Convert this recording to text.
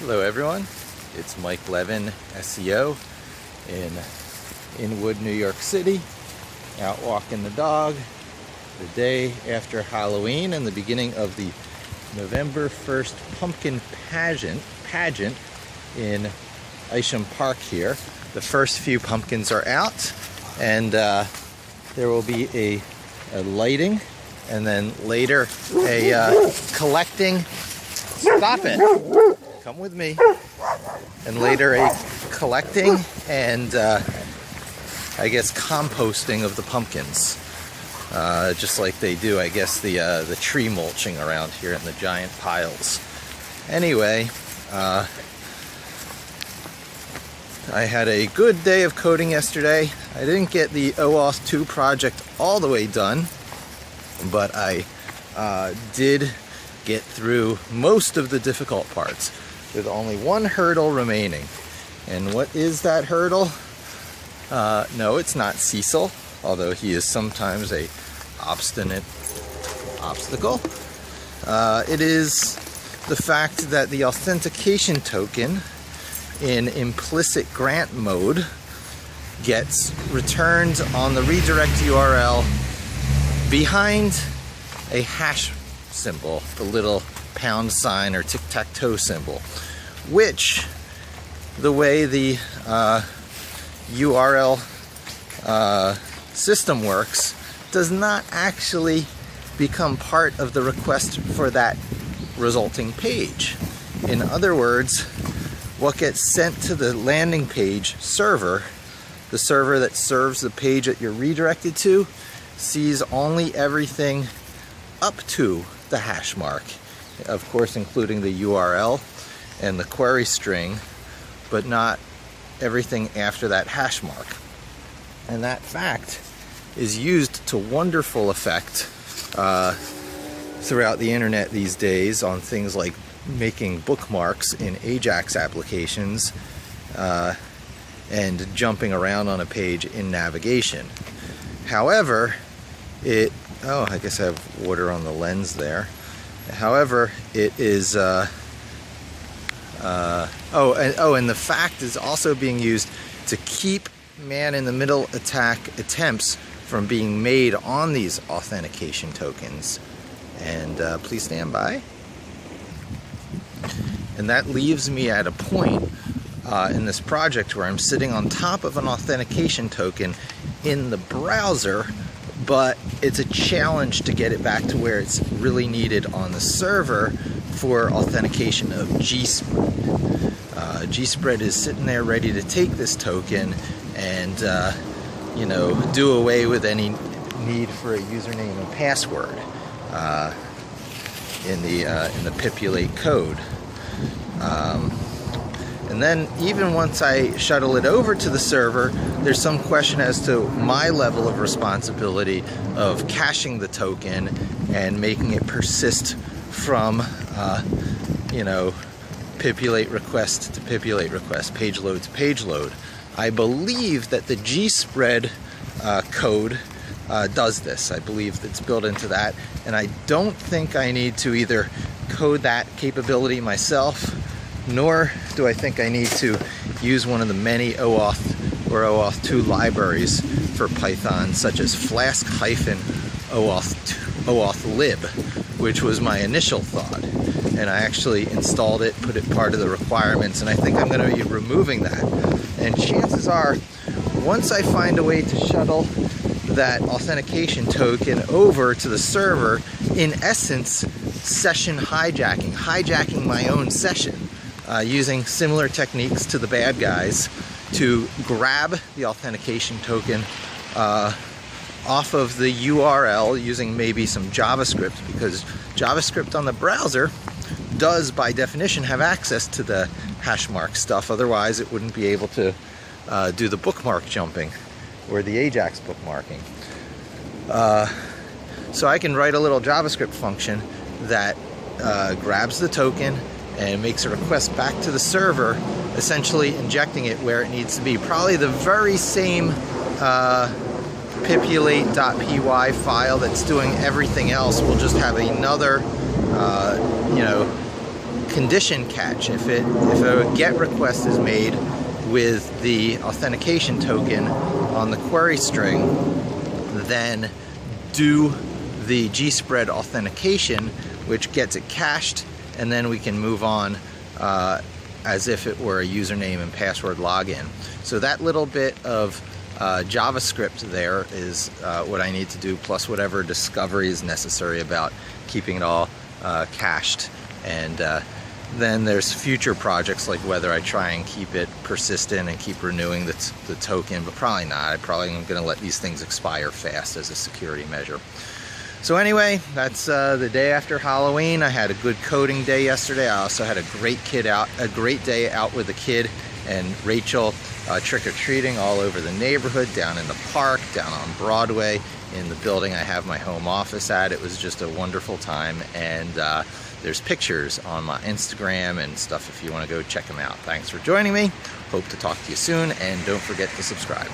Hello everyone, it's Mike Levin, SEO in Inwood, New York City, out walking the dog the day after Halloween and the beginning of the November 1st pumpkin pageant in Isham Park here. The first few pumpkins are out, and there will be a lighting, and then later a collecting. Stop it! Come with me. And later a collecting and I guess composting of the pumpkins, just like they do, I guess, the tree mulching around here in the giant piles. Anyway, I had a good day of coding yesterday. I didn't get the OAuth2 project all the way done, but I did get through most of the difficult parts with only one hurdle remaining. And what is that hurdle? No, it's not Cecil, although he is sometimes a obstinate obstacle. It is the fact that the authentication token in implicit grant mode gets returned on the redirect URL behind a hash symbol, the little pound sign or tic-tac-toe symbol, which, the way the URL system works, does not actually become part of the request for that resulting page. In other words, what gets sent to the landing page server, the server that serves the page that you're redirected to, sees only everything up to the hash mark, of course including the URL and the query string, but not everything after that hash mark. And that fact is used to wonderful effect throughout the internet these days on things like making bookmarks in Ajax applications and jumping around on a page in navigation. However, I guess I have water on the lens there. However, it is, and the fact is also being used to keep man-in-the-middle attack attempts from being made on these authentication tokens. And please stand by. And that leaves me at a point in this project where I'm sitting on top of an authentication token in the browser, but it's a challenge to get it back to where it's really needed on the server for authentication of Gspread. Gspread is sitting there ready to take this token and do away with any need for a username and password in the Pipulate code. And then even once I shuttle it over to the server, there's some question as to my level of responsibility of caching the token and making it persist from, Pipulate request to Pipulate request, page load to page load. I believe that the Gspread code does this. I believe it's built into that, and I don't think I need to either code that capability myself, nor do I think I need to use one of the many OAuth or OAuth2 libraries for Python, such as Flask-OAuth-lib, which was my initial thought. And I actually installed it, put it part of the requirements, and I think I'm going to be removing that. And chances are, once I find a way to shuttle that authentication token over to the server, in essence, session hijacking my own session, using similar techniques to the bad guys to grab the authentication token off of the URL using maybe some JavaScript, because JavaScript on the browser does by definition have access to the hash mark stuff. Otherwise it wouldn't be able to do the bookmark jumping or the Ajax bookmarking. So I can write a little JavaScript function that grabs the token and makes a request back to the server, essentially injecting it where it needs to be. Probably the very same pipulate.py file that's doing everything else will just have another, condition catch. If a GET request is made with the authentication token on the query string, then do the gspread authentication, which gets it cached, and then we can move on as if it were a username and password login. So that little bit of JavaScript there is what I need to do, plus whatever discovery is necessary about keeping it all cached. And then there's future projects, like whether I try and keep it persistent and keep renewing the token, but probably not. I probably am going to let these things expire fast as a security measure. So anyway, that's the day after Halloween. I had a good coding day yesterday. I also had a great day out with the kid and Rachel, trick-or-treating all over the neighborhood, down in the park, down on Broadway, in the building I have my home office at. It was just a wonderful time, and there's pictures on my Instagram and stuff if you want to go check them out. Thanks for joining me. Hope to talk to you soon, and don't forget to subscribe.